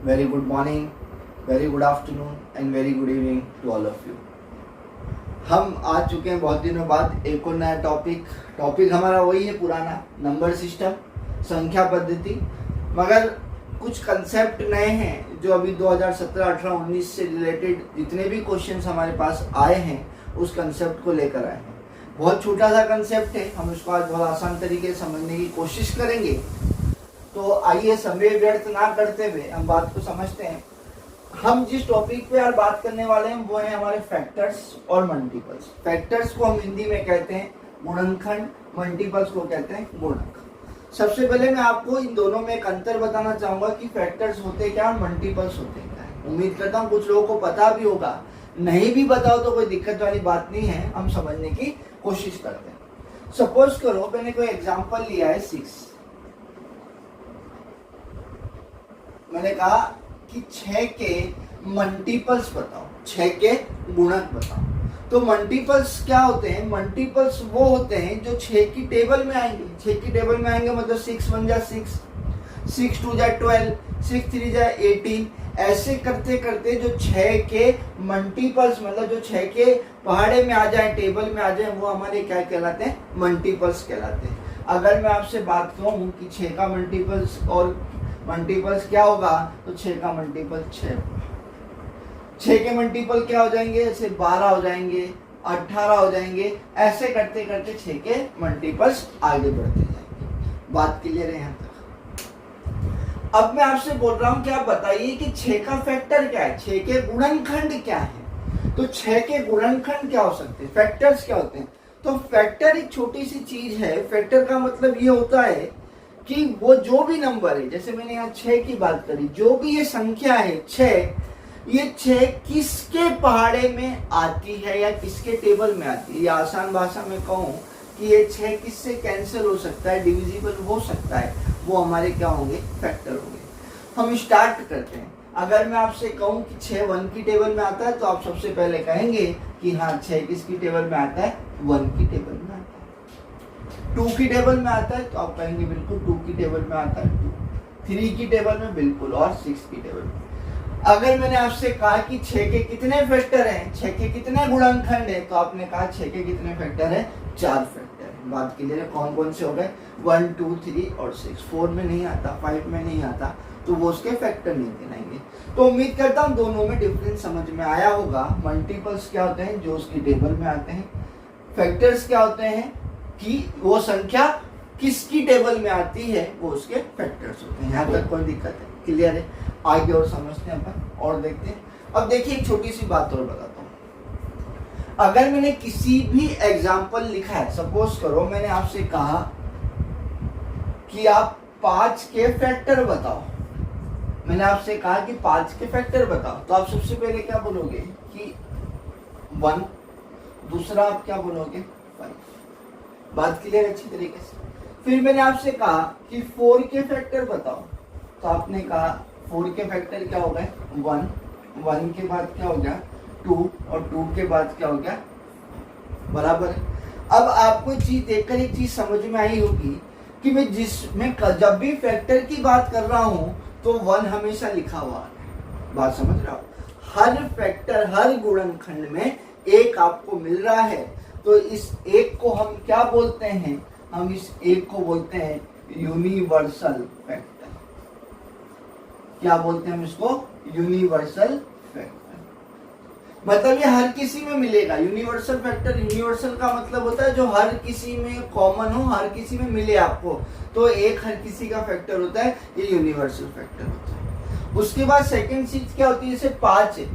very good morning, very good afternoon and very good evening to all of you. हम आ चुके हैं बहुत दिनों बाद एक और नया टॉपिक हमारा वही है पुराना, नंबर सिस्टम, संख्या पद्धति, मगर कुछ कंसेप्ट नए हैं जो अभी 2017, 18, 19 से रिलेटेड जितने भी क्वेश्चंस हमारे पास आए हैं उस कंसेप्ट को लेकर आए हैं। बहुत छोटा सा कंसेप्ट है, हम इसको आज बहुत आसान तरीके से समझने की कोशिश करेंगे। तो आइए समय व्यर्थ ना करते हुए हम बात को समझते हैं। हम जिस टॉपिक पे यार बात करने वाले हैं वो है हमारे फैक्टर्स और मल्टीपल्स। फैक्टर्स को हम हिंदी में कहते हैं गुणनखंड, मल्टीपल्स को कहते हैं गुणक। सबसे पहले मैं आपको इन दोनों में एक अंतर बताना चाहूंगा कि फैक्टर्स होते क्या और मल्टीपल्स होते क्या है। उम्मीद करता हूँ कुछ लोगों को पता भी होगा, नहीं भी बताओ तो कोई दिक्कत वाली बात नहीं है, हम समझने की कोशिश करते हैं। सपोज करो मैंने कोई एग्जांपल लिया है 6। मैंने कहा कि 6 के मल्टीपल्स बताओ, 6 के गुणक बताओ। तो मल्टीपल्स क्या होते हैं? मल्टीपल्स वो होते हैं जो 6 की टेबल में आएंगे। 6 की टेबल में आएंगे मतलब 6 1 जा 6, 6 2 जा 12, 6 3 जा 18। ऐसे करते करते जो 6 के मल्टीपल्स मतलब जो 6 के पहाड़े में आ जाए, टेबल में आ जाए, वो हमारे क्या कहलाते हैं? मल्टीपल्स कहलाते हैं। अगर मैं आपसे बात कहूँ कि 6 का मल्टीपल्स और मल्टीपल्स क्या होगा तो 6 का मल्टीपल 6 होगा। 6 के मल्टीपल क्या हो जाएंगे? जैसे 12 हो जाएंगे, 18 हो जाएंगे। ऐसे करते करते 6 के मल्टीपल्स आगे बढ़ते जाएंगे। बात क्लियर है यहाँ तक? अब मैं आपसे बोल रहा हूँ कि आप बताइए कि 6 का फैक्टर क्या है, 6 के गुणनखंड क्या है। तो 6 के गुणनखंड क्या हो सकते हैं, फैक्टर्स क्या होते हैं? तो फैक्टर एक छोटी सी चीज है। फैक्टर का मतलब ये होता है कि वो जो भी नंबर है, जैसे मैंने यहाँ 6 की बात करी, जो भी ये संख्या है 6, ये 6 किसके पहाड़े में आती है या किसके टेबल में आती है। ये आसान भाषा में कहूँ कि ये 6 किससे कैंसिल हो सकता है, डिविजिबल हो सकता है, वो हमारे क्या होंगे? फैक्टर होंगे। हम स्टार्ट करते हैं। अगर मैं आपसे कहूँ कि 6 1 की टेबल में आता है तो आप सबसे पहले कहेंगे कि हाँ 6 किसकी टेबल में आता है? 1 की टेबल में आता है। 2 की टेबल में आता है तो आप कहेंगे बिल्कुल 2 की टेबल में आता है। 3 की टेबल में बिल्कुल, और 6 की टेबल में। अगर मैंने आपसे कहा कि 6 के कितने फैक्टर हैं, 6 के कितने गुणनखंड है, तो आपने कहा 6 के कितने फैक्टर है? 4 फैक्टर है। बात क्लियर है? कौन कौन से हो गए? 1 2 3 और 6। 4 में नहीं आता, 5 में नहीं आता, तो वो उसके फैक्टर नहीं गिनाएंगे। तो उम्मीद करता हूँ दोनों में डिफरेंस समझ में आया होगा। मल्टीपल्स क्या होते हैं? जो उसकी टेबल में आते हैं। फैक्टर्स क्या होते हैं कि वो संख्या किसकी टेबल में आती है, वो उसके फैक्टर्स होते हैं। यहाँ तक कोई दिक्कत है? क्लियर है? आगे और समझते हैं अपन और देखते हैं। अब देखिए एक छोटी सी बात और बताता हूँ। अगर मैंने किसी भी एग्जाम्पल लिखा है, सपोज करो मैंने आपसे कहा कि आप 5 के फैक्टर बताओ। मैंने आपसे कहा कि 5 के फैक्टर बताओ, तो आप सबसे पहले क्या बोलोगे कि 1, दूसरा आप क्या बोलोगे? 5। बात क्लियर अच्छी तरीके से? फिर मैंने आपसे कहा कि 4 के फैक्टर बताओ, तो आपने कहा 4 के फैक्टर क्या हो गए? 1, 1 के बाद क्या हो गया? 2, और 2 के बाद क्या हो गया? बराबर है। अब आपको चीज देखकर एक चीज समझ में आई होगी कि मैं जब भी फैक्टर की बात कर रहा हूं तो 1 हमेशा लिखा हुआ है। बात समझ रहे हो? हर फैक्टर, हर गुणनखंड में 1 आपको मिल रहा है, तो इस 1 को हम क्या बोलते हैं? हम इस 1 को बोलते हैं यूनिवर्सल फैक्टर। क्या बोलते हैं हम इसको? Universal factor. मतलब ये हर किसी में मिलेगा। यूनिवर्सल फैक्टर, यूनिवर्सल का मतलब होता है जो हर किसी में कॉमन हो, हर किसी में मिले आपको। तो 1 हर किसी का फैक्टर होता है, ये यूनिवर्सल फैक्टर होता है। उसके बाद सेकंड चीज क्या होती है? जैसे 5 है,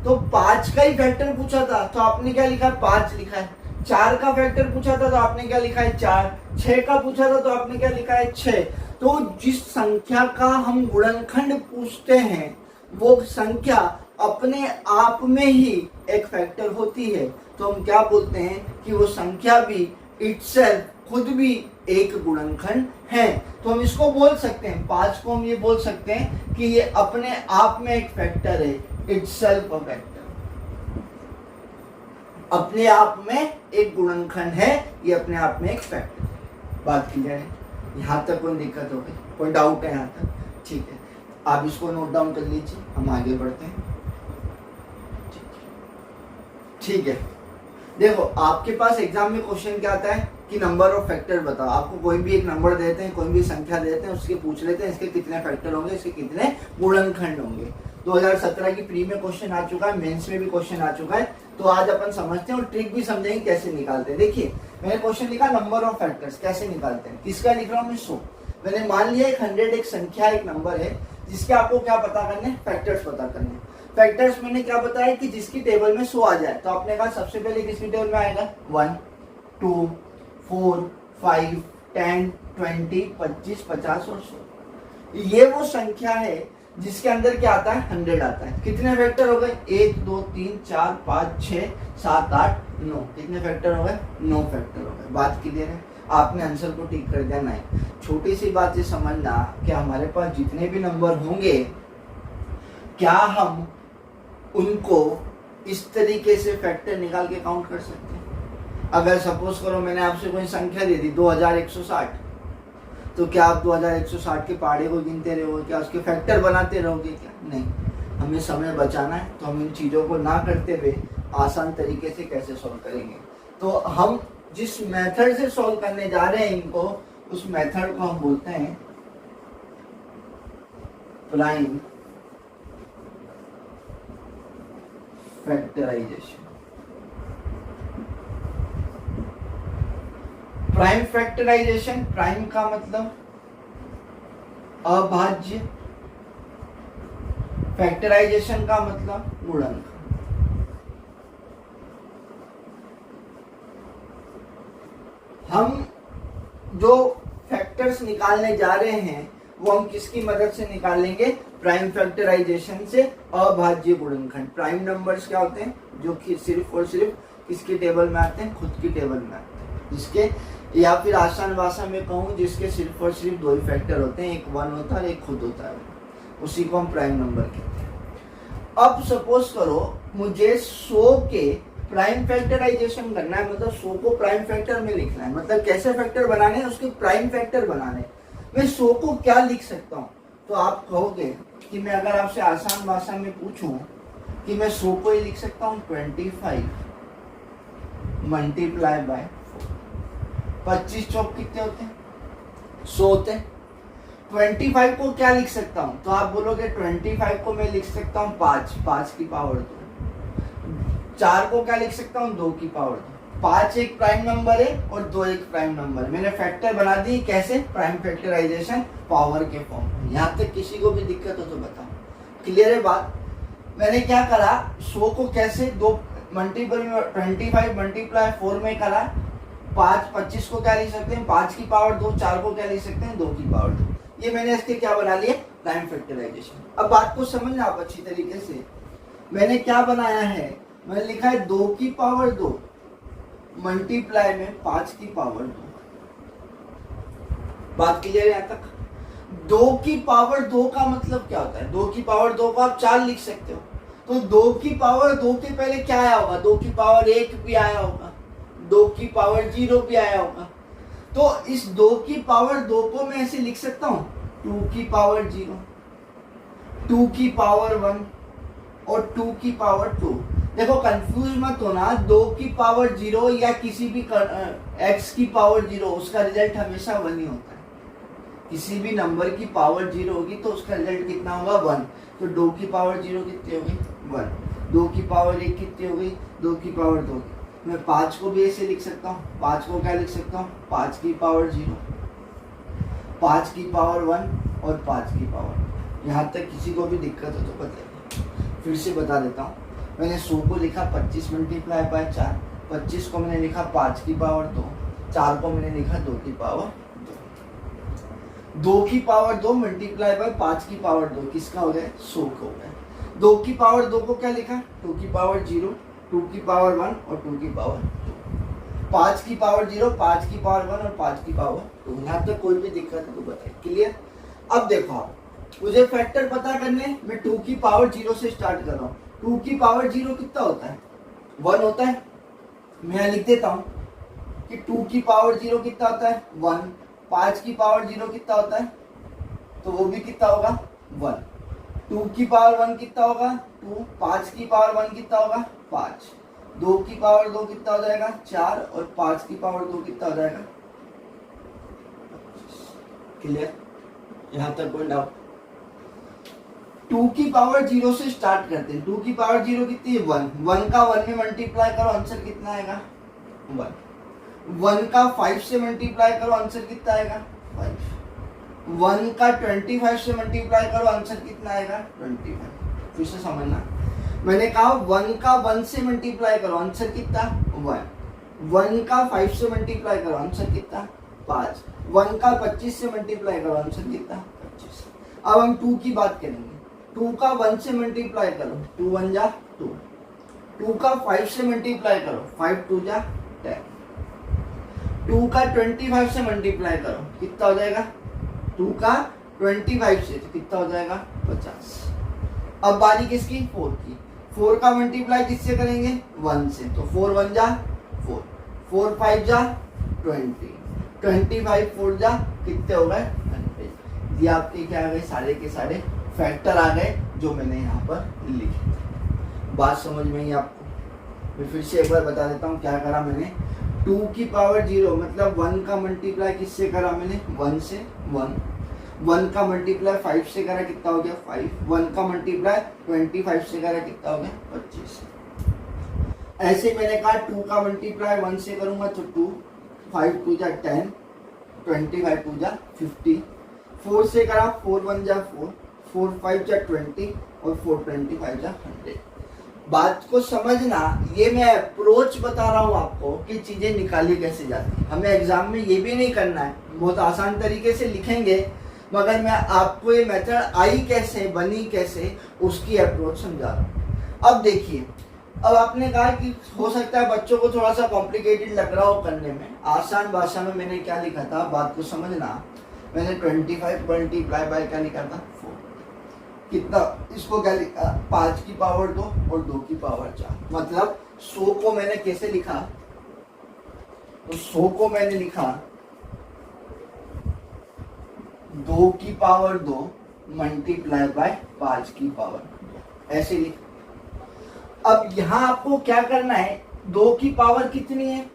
तो 5 का ही फैक्टर पूछा था तो आपने क्या लिखा? 5 लिखा है। 4 का फैक्टर पूछा था तो आपने क्या लिखा है? 4। 6 का पूछा था तो आपने क्या लिखा है? 6। तो जिस संख्या का हम गुणनखंड पूछते हैं वो संख्या अपने आप में ही एक फैक्टर होती है, तो हम क्या बोलते हैं कि वो संख्या भी इटसेल्फ, खुद भी एक गुणनखंड है। तो हम इसको बोल सकते हैं, 5 को हम ये बोल सकते हैं कि ये अपने आप में एक फैक्टर है, इटसेल्फ अ फैक्टर। अपने आप में एक गुणनखंड है, ये अपने आप में एक फैक्टर है। बात क्लियर है? यहाँ तक कोई दिक्कत हो गई? कोई डाउट है यहाँ तक? ठीक है। आप इसको नोट डाउन कर लीजिए, हम आगे बढ़ते हैं। ठीक है, देखो आपके पास एग्जाम में क्वेश्चन क्या आता है कि नंबर ऑफ फैक्टर बताओ। आपको कोई भी एक नंबर देते हैं, कोई भी संख्या देते हैं, उसके पूछ लेते हैं इसके कितने फैक्टर होंगे, इसके कितने गुणनखंड होंगे। 2017 की प्री में क्वेश्चन आ चुका है, मेंस में भी क्वेश्चन आ चुका है। तो आज अपन समझते हैं और ट्रिक भी समझेंगे कैसे निकालते हैं। देखिए मैंने क्वेश्चन लिखा नंबर ऑफ फैक्टर्स कैसे निकालते हैं, किसका लिख रहा हूँ मैं 100। मैंने मान लिया 100 एक संख्या एक नंबर है जिसके आपको क्या पता करने, फैक्टर्स पता करने। फैक्टर्स मैंने क्या बताया कि जिसकी टेबल में 100 आ जाए, तो आपने कहा सबसे पहले किसकी टेबल में आएगा 1 2 4 5 10 20 25 50 और 100। ये वो संख्या है जिसके अंदर क्या आता है 100 आता है। कितने फैक्टर हो गए 1 2 3 4 5 6 7 8 9। कितने फैक्टर हो गए 9 फैक्टर हो गए। बात क्लियर है, आपने आंसर को टिक कर दिया। नहीं, छोटी सी बात ये समझना कि हमारे पास जितने भी नंबर होंगे क्या हम उनको इस तरीके से फैक्टर निकाल के काउंट कर सकते हैं। अगर सपोज करो मैंने आपसे कोई संख्या दे दी 2160, तो क्या आप 2160 के पहाड़े को गिनते रहोगे, क्या उसके फैक्टर बनाते रहोगे क्या? नहीं, हमें समय बचाना है तो हम इन चीज़ों को ना करते हुए आसान तरीके से कैसे सॉल्व करेंगे। तो हम जिस मेथड से सॉल्व करने जा रहे हैं इनको, उस मेथड को हम बोलते हैं prime factorization. Prime factorization, prime का मतलब अभाज्य, फैक्टराइजेशन का मतलब गुणनखंड। हम जो फैक्टर्स निकालने जा रहे हैं वो हम किसकी मदद से निकालेंगे, प्राइम फैक्टराइजेशन से अभाज्य गुणनखंड। प्राइम नंबर्स क्या होते हैं, जो कि सिर्फ और सिर्फ किसकी टेबल में आते हैं, खुद की टेबल में आते हैं, जिसके, या फिर आसान भाषा में कहूँ जिसके सिर्फ और सिर्फ 2 ही फैक्टर होते हैं, एक 1 होता है और एक खुद होता है, उसी को हम प्राइम नंबर कहते हैं। अब सपोज करो मुझे 100 के प्राइम फैक्टराइजेशन करना है, मतलब 100 को प्राइम फैक्टर में लिखना है, मतलब कैसे फैक्टर बनाने हैं, उसके प्राइम फैक्टर बनाने हैं। मैं 100 को क्या लिख सकता हूँ, तो आप कहोगे कि मैं अगर आपसे आसान भाषा में पूछूं कि मैं 100 को ही लिख सकता हूँ 25 मल्टीप्लाई बाय 25 चौक कितने होते हैं 100 होते हैं। 25 को क्या लिख सकता हूँ, तो आप बोलोगे 25 को मैं लिख सकता हूँ 5 की पावर 2। 4 को क्या लिख सकता हूँ 2 की पावर 2। 5 एक प्राइम नंबर है और 2 एक प्राइम नंबर। मैंने फैक्टर बना दी कैसे, प्राइम फैक्टराइजेशन पावर के फॉर्म में। यहाँ तक किसी को भी दिक्कत हो तो बताओ, क्लियर है बात। मैंने क्या करा, 100 को कैसे 2 मल्टीपल में 25 मल्टीप्लाई 4 में करा। 25 को क्या लिख सकते हैं 5 की पावर 2। 4 को क्या लिख सकते हैं 2 की पावर 2। ये मैंने इसके क्या बना लिए, प्राइम फैक्टराइजेशन। अब बात को समझना आप अच्छी तरीके से। मैंने क्या बनाया है, मैंने लिखा है 2 की पावर 2 मल्टीप्लाई में 5 की पावर 2। बात क्लियर है यहाँ तक। 2 की पावर 2 का मतलब क्या होता है, 2 की पावर 2 को आप 4 लिख सकते हो, तो 2 की पावर 2 के पहले क्या आया होगा, 2 की पावर 1 भी आया होगा, 2 की पावर 0 भी आया होगा। तो इस 2 की पावर 2 को मैं ऐसे लिख सकता हूँ 2 की पावर 0, 2 की पावर 1 और 2 की पावर 2। देखो कंफ्यूज मत होना, 2 की पावर 0 या किसी भी x की पावर 0, उसका रिजल्ट हमेशा 1 ही होता है। किसी भी नंबर की पावर 0 होगी तो उसका रिजल्ट कितना होगा 1। तो 2 की पावर 0 कितनी होगी 1। 2 की पावर 1 कितनी होगी 2 की पावर 2। मैं 5 को भी ऐसे लिख सकता हूँ, 5 को क्या लिख सकता हूँ 5 की पावर 0, 5 की पावर 1 और 5 की पावर। यहाँ तक किसी को भी दिक्कत हो तो बताइए। फिर से बता देता हूँ, मैंने 100 को लिखा 25 मल्टीप्लाई बाय 4, 25 को मैंने लिखा 5 की पावर 2, 4 को मैंने लिखा 2 की पावर 2। 2 की पावर 2 मल्टीप्लाई बाय 5 की पावर 2 किसका हो गया 100 का हो गया। 2 की पावर 2 को क्या लिखा 2 की पावर 0, 2 की पावर 1 और 2 की पावर 2। 5 की पावर 0, 5 की पावर 1 और 5 की पावर 2। यहाँ तक कोई भी दिक्कत है तो बताइए, क्लियर। अब देखो आप, मुझे फैक्टर पता करने, मैं 2 की पावर 0 से स्टार्ट कर रहा हूँ। 2 की पावर 0 कितना होता है 1 होता है। मैं लिख देता हूँ कि 2 की पावर 0 कितना होता है 1। 5 की पावर 0 कितना होता है, तो वो भी कितना होगा 1। 2 की पावर 1 कितना होगा 2, 5 की पावर 1 कितना होगा 5, 2 की पावर 2 कितना हो जाएगा 4 और 5 की पावर 2 कितना हो जाएगा 25। क्लियर, यहां तक कोई डाउट? 2 की पावर 0 से स्टार्ट करते हैं। 2 की पावर 0 कितनी है 1, 1 का 1 में मल्टीप्लाई करो आंसर कितना आएगा 1, 1 का 5 से मल्टीप्लाई करो आंसर कितना आएगा 5, 1 का 25 से मल्टीप्लाई करो आंसर कितना आएगा 25। फिर से समझना, मैंने कहा 1 का 1 से मल्टीप्लाई करो आंसर कितना 1, 1 का 5 से मल्टीप्लाई करो आंसर कितना 5, 1 का 25 से मल्टीप्लाई करो आंसर कितना 25। अब हम 2 की बात करेंगे। 2 का 1 से मल्टीप्लाई करो 2 1 जा 2, 2 का 5 से मल्टीप्लाई करो 5 2 जा 10, 2 का 25 से मल्टीप्लाई करो कितना हो जाएगा 2 का 25 से कितना हो जाएगा 50। अब बारी किसकी 4 की, 4 का मल्टीप्लाई किससे करेंगे 1 से, तो 4 1 जा 4, 4 5 जा 20, 25 4 जा कितने हो गए 100। ये आपके क्या आ गए सारे के सारे फैक्टर आ गए जो मैंने यहाँ पर लिखे थे। बात समझ में ही आपको? मैं फिर से एक बार बता देता हूँ क्या करा मैंने। 2 की पावर 0 मतलब 1 का मल्टीप्लाई किससे करा मैंने 1 से 1, 1 का मल्टीप्लाई 5 से करा कितना हो गया 5, 1 का मल्टीप्लाई 25 से करा कितना हो गया 25। ऐसे मैंने कहा 2 का मल्टीप्लाई 1 से करूंगा तो 2, 5 2 जा 10, 25 2 जा 50, 4 से करा 4 1 जा 4, 4 5 जा 20 और 4 25 जा 100। बात को समझना, ये मैं अप्रोच बता रहा हूँ आपको कि चीजें निकाली कैसे जाती है। हमें एग्जाम में ये भी नहीं करना है, बहुत आसान तरीके से लिखेंगे, मगर मैं आपको ये मेथड आई कैसे बनी कैसे उसकी अप्रोच समझा रहा हूँ। अब देखिए, अब आपने कहा कि हो सकता है बच्चों को थोड़ा सा कॉम्प्लिकेटेड लग रहा हो करने में, आसान भाषा में मैंने क्या लिखा था बात को समझना। मैंने 25 मल्टीप्लाई बाय क्या लिखा था 4, कितना इसको क्या लिखा 5 की पावर 2 और 2 की पावर 4, मतलब 100 को मैंने कैसे लिखा, तो 100 को मैंने लिखा 2 की पावर 2 मल्टीप्लाई बाय 5 की पावर 2, ऐसे लिख। अब यहां आपको क्या करना है, 2 की पावर कितनी है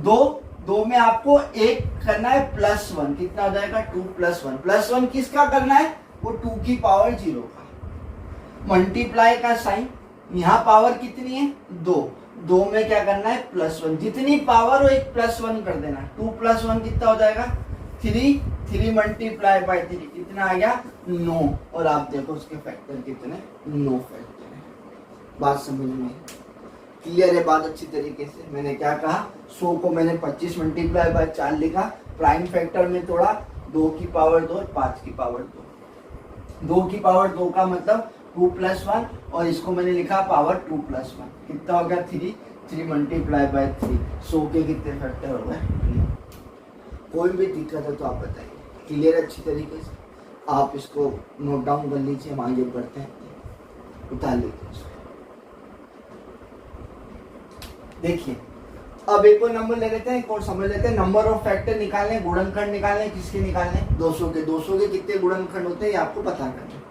2 में आपको एक करना है +1, कितना हो जाएगा 2 + 1 किसका करना है वो 2 की पावर 0 का। मल्टीप्लाई का साइन, यहाँ पावर कितनी है 2 में क्या करना है +1, जितनी पावर हो एक +1 कर देना। 2 + 1 कितना हो जाएगा 3, 3 मल्टीप्लाई बाय 3 कितना आ गया 9, और आप देखो उसके फैक्टर कितने 9 फैक्टर है। बात समझ में क्लियर है? बात अच्छी तरीके से मैंने क्या कहा, 100 को मैंने 25 मल्टीप्लाई बाय 4 लिखा, प्राइम फैक्टर में तोड़ा 2 की पावर 2 और 5 की पावर 2, 2 की पावर 2 का मतलब 2 + 1 और इसको मैंने लिखा पावर 2 + 1 कितना हो गया 3, 3 मल्टीप्लाई बाय 3, 100 के कितने फैक्टर हो गए। कोई भी दिक्कत है तो आप बताइए, क्लियर अच्छी तरीके से आप इसको नोट डाउन कर लीजिए, हम आगे बढ़ते हैं, उतार लीजिए। देखिए अब एक और नंबर ले लेते हैं, एक और समझ लेते हैं। नंबर ऑफ फैक्टर निकालने, गुणनखंड निकालने, किसके निकालने 200 के। 200 के कितने गुणनखंड होते हैं ये आपको पता करना है।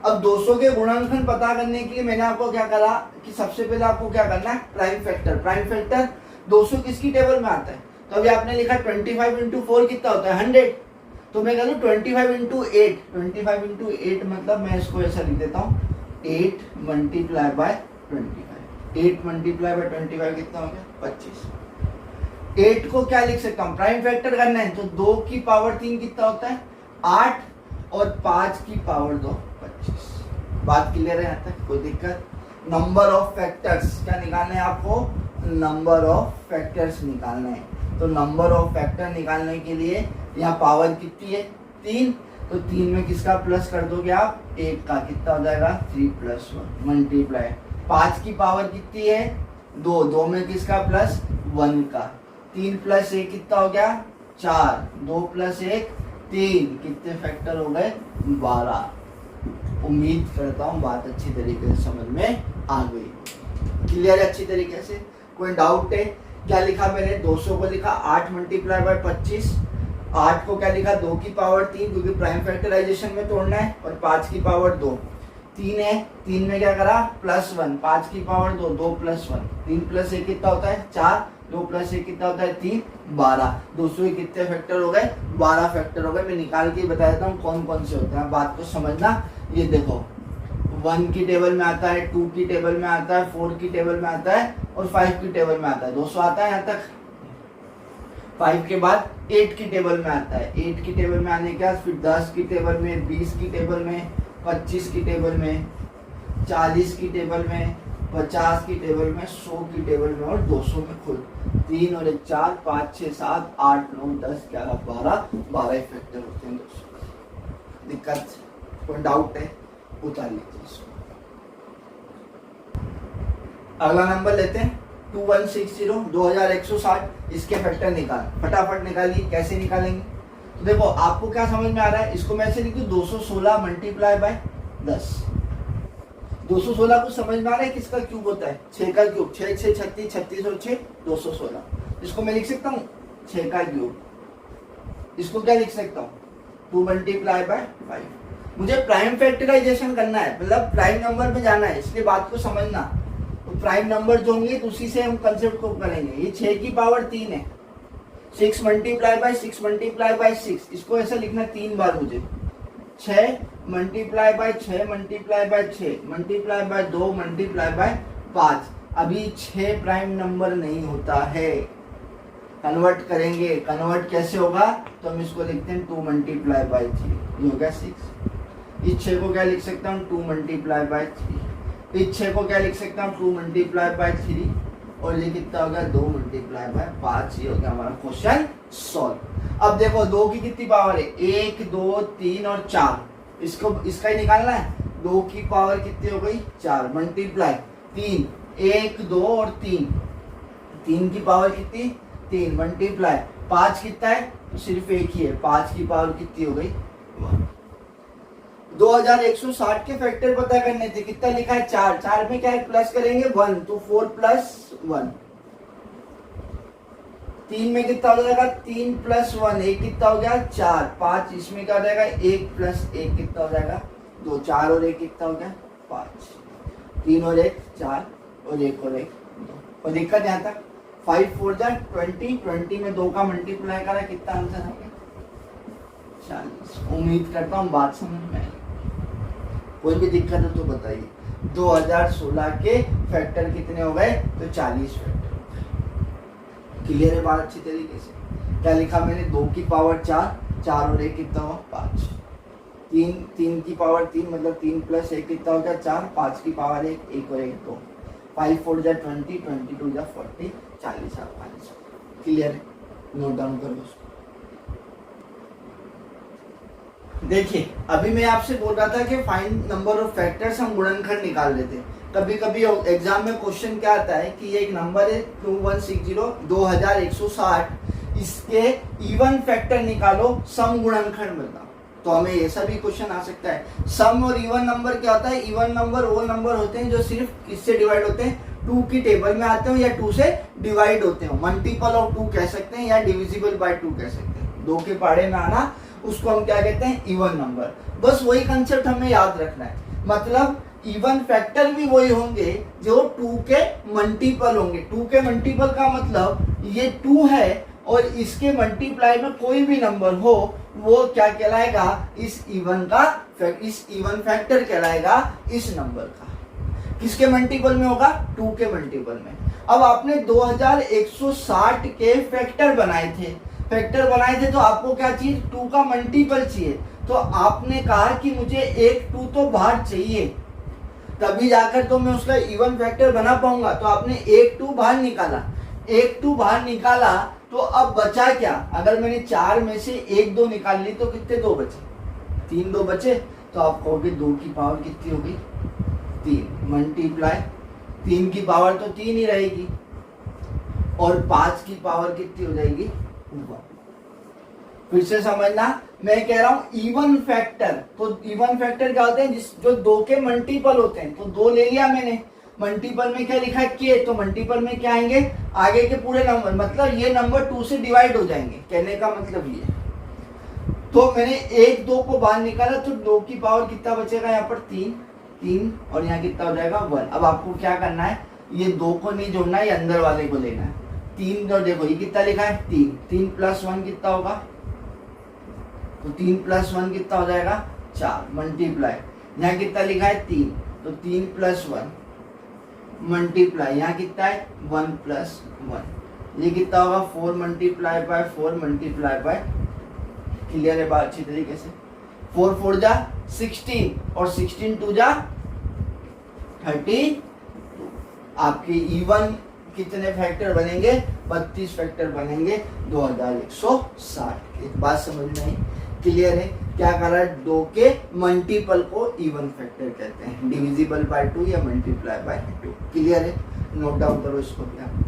अब 200 के गुणनखंड पता करने के लिए मैंने आपको क्या करा कि सबसे पहले आपको क्या करना है प्राइम फैक्टर। प्राइम फैक्टर 200 किसकी टेबल में आता है, तो अभी आपने लिखा 25 × 4 कितना होता है 100, तो मैं कह लूँ 25 × 8, 25 × 8 मतलब मैं इसको ऐसा लिख देता हूँ 8 मल्टीप्लाई बाय 25, 8 मल्टीप्लाई बाय 25 कितना हो गया 25। 8 को क्या लिख सकता हूँ प्राइम फैक्टर करना है, तो 2 की पावर 3 कितना होता है 8 और 5 की पावर 2 25। बात क्लियर है यहाँ तक, कोई दिक्कत? नंबर ऑफ फैक्टर्स क्या निकालना है आपको, नंबर ऑफ फैक्टर्स निकालना है। तो नंबर ऑफ फैक्टर निकालने के लिए यहाँ पावर कितनी है 3, तो 3 में किसका प्लस कर दोगे आप 1 का, कितना हो जाएगा 3 + 1 मल्टीप्लाई। 5 की पावर कितनी है 2, 2 में किसका प्लस 1 का, 3 + 1 कितना हो गया 4, 2 + 1 3, कितने फैक्टर हो गए 12। उम्मीद करता हूँ बात अच्छी तरीके से समझ में आ गई, क्लियर है अच्छी तरीके से? कोई डाउट है? क्या लिखा मैंने 200 को लिखा 8 मल्टीप्लाई बाय 25, 8 को क्या लिखा, 2 की पावर 3, क्योंकि प्राइम फैक्टराइजेशन में तोड़ना है, और 5 की पावर 2, 3 है, 3 में क्या करा +1, 5 की पावर 2, 2 + 1, 3 + 1 कितना होता है 4, 2 + 1 कितना होता है 3, 12। 200 के कितने फैक्टर हो गए, 12 फैक्टर हो गए। मैं निकाल के बता देता हूँ कौन कौन से होते हैं, बात को समझना। ये देखो 1 की टेबल में आता है, 2 की टेबल में आता है, 4 की टेबल में आता है, और 5 की टेबल में आता है। 200 आता है यहाँ तक। 5 के बाद 8 की टेबल में आता है, 8 की टेबल में आने के बाद फिर 10 की टेबल में, 20 की टेबल में, 25 की टेबल में, 40 की टेबल में, 50 की टेबल में, 100 की टेबल में, और 200 में खुद। 3 और 1 4, 5 6 7 8 9 10 11 12 फैक्टर होते हैं दोस्तों। दिक्कत कोई डाउट है उतार लीजिए इसको। अगला नंबर लेते हैं 2160, 2160। इसके फैक्टर निकाल, फटाफट निकालिए। कैसे निकालेंगे, तो देखो आपको क्या समझ में आ रहा है, इसको मैं ऐसे लिख दूं 216 × 10। 216 को समझ में आ रहा है किसका क्यूब होता है, 6 का क्यूब। 6 6 36, 36 और 6 216। इसको मैं लिख सकता हूँ 6 का क्यूब। इसको क्या लिख सकता हूँ 2 × 5। मुझे प्राइम फैक्टराइजेशन करना है, मतलब प्राइम नंबर में जाना है, इसलिए बात को समझना। तो प्राइम नंबर जो होंगे तो उसी से हम कंसेप्ट को करेंगे। ये 6 की पावर 3 है, 6 × 6 × 6। इसको ऐसा लिखना 3 बार मुझे, 6 × 6 × 6 × 2 × 5। अभी 6 प्राइम नंबर नहीं होता है, कन्वर्ट करेंगे। कन्वर्ट कैसे होगा, तो हम इसको लिखते हैं 2 × 3, ये हो गया 6। इस 6 को क्या लिख सकता हूँ 2 × 3। इस 6 को क्या लिख सकता हूँ 2 × 3, और ये कितना हो गया 2 × 5। ये हो गया हमारा क्वेश्चन सॉल्व। अब देखो 2 की कितनी पावर है, 1 2 3 और 4। इसको इसका ही निकालना है। 2 की पावर कितनी हो गई 4, मल्टीप्लाई 3, 1 2 और 3, 3 की पावर कितनी 3, मल्टीप्लाई 5 कितना है, तो सिर्फ एक ही है, 5 की पावर कितनी हो गई 1। 2160 के फैक्टर पता करने थे, कितना लिखा है 4, 4 में क्या है प्लस करेंगे 1, तो 4 + 1। 3 में कितना हो जाएगा 3 + 1, 1 कितना हो गया 4, 5 इसमें क्या हो जाएगा 1 + 1 कितना हो जाएगा 2, 4 और 1 कितना हो गया 5, 3 और 1 4, और 1 और 1 2। और दिक्कत यहाँ तक 5 4 जा 20, 20 में 2 का मल्टीप्लाई करा, कितना आंसर आ गया 40। उम्मीद करता हूँ बात समझ में आई। कोई भी दिक्कत है तो बताइए। 2016 के फैक्टर कितने हो गए, तो 40 फैक्टर हो गए। क्लियर है बात अच्छी तरीके से। क्या लिखा मैंने, 2 की पावर 4, 4 और 1 कितना हुआ 5, 3 की पावर 3, मतलब 3 + 1 कितना हो गया 4, 5 की पावर 1, 1 और 1 2, 5 4 जा 20, 22 जा 40, 40 और 5। क्लियर है, नोट डाउन करो उसको। देखिए अभी मैं आपसे बोल रहा था कि फाइंड नंबर ऑफ फैक्टर्स, हम गुणनखंड निकाल लेते हैं। कभी कभी एग्जाम में क्वेश्चन क्या आता है कि ये एक नंबर है 2160, 2160, इसके इवन फैक्टर निकालो, सम गुणनखंड बताओ। तो हमें ऐसा भी क्वेश्चन आ सकता है। सम और इवन नंबर क्या होता है, इवन नंबर वो नंबर होते हैं जो सिर्फ किससे डिवाइड होते हैं, 2 की टेबल में आते हो या 2 से डिवाइड होते हो। मल्टीपल ऑफ 2 कह सकते हैं या डिविजिबल बाय 2 कह सकते हैं। 2 के पहाड़े में आना उसको हम क्या कहते हैं, इवन नंबर। बस वही कंसेप्ट हमें याद रखना है। मतलब इवन फैक्टर भी वही होंगे जो 2 के मल्टीपल होंगे। 2 के मल्टीपल का मतलब ये 2 है और इसके मल्टीप्लाई में कोई भी नंबर हो, वो क्या कहलाएगा, इस इवन फैक्टर कहलाएगा इस नंबर का। किसके मल्टीपल में होगा, 2 के मल्टीपल में। अब आपने 2160 के फैक्टर बनाए थे, तो आपको क्या चाहिए, 2 का मल्टीपल चाहिए। तो आपने कहा कि मुझे एक 2 तो बाहर चाहिए, तभी जाकर तो मैं उसका इवन फैक्टर बना पाऊंगा। तो आपने एक 2 बाहर निकाला, एक 2 बाहर निकाला, तो अब बचा क्या, अगर मैंने 4 में से 1 2 निकाल ली तो कितने 2 बचे, 3 2 बचे। तो आप कहोगे 2 की पावर कितनी होगी 3, मल्टीप्लाई 3 की पावर तो 3 ही रहेगी, और 5 की पावर कितनी हो जाएगी 1। फिर से समझना, मैं कह रहा हूं इवन फैक्टर। तो इवन फैक्टर क्या होते हैं, जो 2 के मल्टीपल होते हैं। तो 2 ले लिया मैंने, मल्टीपल में क्या लिखा है के, तो मल्टीपल में क्या आएंगे आगे के पूरे नंबर, मतलब ये नंबर 2 से डिवाइड हो जाएंगे। कहने का मतलब ये, तो मैंने 1 2 को बाहर निकाला तो 2 की पावर कितना बचेगा यहाँ पर 3 और यहाँ कितना हो जाएगा 1। अब आपको क्या करना है, ये 2 को नहीं जोड़ना है, ये अंदर वाले को लेना है। 3 और देखो ये कितना लिखा है 3 प्लस 1 कितना होगा, तो 3 प्लस 1 कितना हो जाएगा 4 मल्टीप्लाई, यहाँ कितना लिखा है 3 तो 3 प्लस 1 मल्टीप्लाई, यहाँ कितना है 1 प्लस 1, ये कितना होगा 4 multiply by 4 multiply by, clear है बात अच्छी तरीके से। 4 4 जा 16 और 16 2 जा 32। आपके इवन कितने फैक्टर बनेंगे, 32 फैक्टर बनेंगे 2160। एक बात समझ में आई, क्लियर है। क्या कर रहा है, 2 के मल्टीपल को इवन फैक्टर कहते हैं, डिविजिबल बाय 2 या मल्टीप्लाई बाय 2। क्लियर है, नोट डाउन करो इसको भी आप।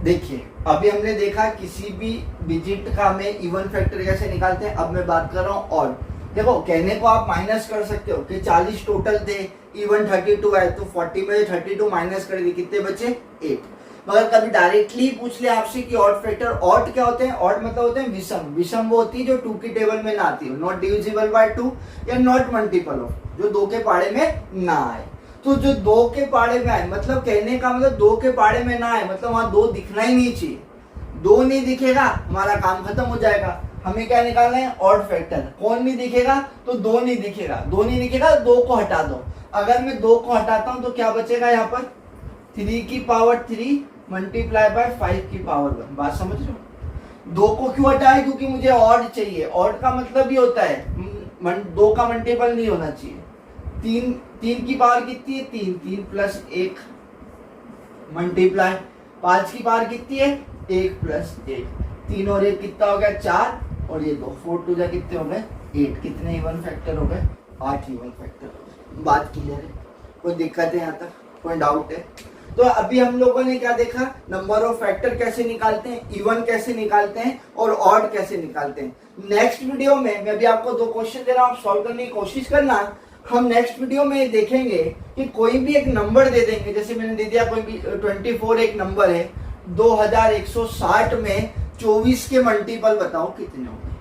देखिए अभी हमने देखा किसी भी डिजिट का हमें इवन फैक्टर कैसे निकालते हैं। अब मैं बात कर रहा हूँ और देखो, कहने को आप माइनस कर सकते हो कि 40 टोटल थे, इवन 32 है, तो 40 में 32 माइनस कर दी, कितने बचे 8। मगर कभी डायरेक्टली पूछ ले आपसे कि ऑड फैक्टर, ऑड क्या होते हैं, ऑड मतलब होते हैं विषम। विषम वो होती है जो 2 की टेबल में ना आती हो, नॉट डिविजिबल बाय 2 या नॉट मल्टीपल ऑफ, जो 2 के पाड़े में ना आए। तो जो 2 के पाड़े में आए, मतलब कहने का मतलब 2 के पाड़े में ना आए, मतलब वहां 2 दिखना ही नहीं चाहिए। 2 नहीं दिखेगा हमारा काम खत्म हो जाएगा। हमें क्या निकालना है, ऑड फैक्टर। कौन नहीं दिखेगा, तो 2 नहीं दिखेगा। 2 नहीं दिखेगा, 2 को हटा दो। अगर मैं 2 को हटाता हूं तो क्या बचेगा यहाँ पर 3 की पावर 3 मल्टीप्लाई बाय 5 की पावर 1। बात समझ रहे हो। 2 को क्यों हटाए, क्योंकि मुझे ऑड चाहिए। ऑड का मतलब ही होता है 2 का मल्टीपल नहीं होना चाहिए। 3 की पावर कितनी है 3 प्लस 1 मल्टीप्लाई, 5 की पावर कितनी है 1 प्लस 1, 3 और 1 कितना हो गया 4 और ये 2, 4 2 जा कितने हो गए 8। कितने इवन फैक्टर हो गए 8 इवन फैक्टर हो गए। बात क्लियर है, कोई दिक्कत है यहाँ तक, कोई डाउट है। तो अभी हम लोगों ने क्या देखा, नंबर ऑफ फैक्टर कैसे निकालते हैं, इवन कैसे निकालते हैं और ऑड कैसे निकालते हैं। नेक्स्ट वीडियो में मैं भी आपको 2 क्वेश्चन दे रहा हूँ, आप सॉल्व करने की कोशिश करना। हम नेक्स्ट वीडियो में देखेंगे कि कोई भी एक नंबर दे देंगे, जैसे मैंने दे दिया कोई भी 24 एक नंबर है, 2160 में 24 के मल्टीपल बताओ कितने होंगे,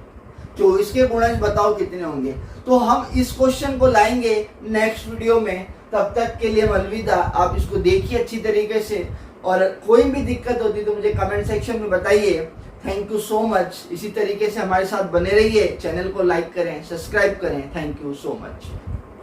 24 के गुणज बताओ कितने होंगे। तो हम इस क्वेश्चन को लाएंगे नेक्स्ट वीडियो में। तब तक के लिए अलविदा। आप इसको देखिए अच्छी तरीके से, और कोई भी दिक्कत होती तो मुझे कमेंट सेक्शन में बताइए। Thank you so much. इसी तरीके से हमारे साथ बने रहिए, चैनल को लाइक करें, सब्सक्राइब करें। Thank you so much.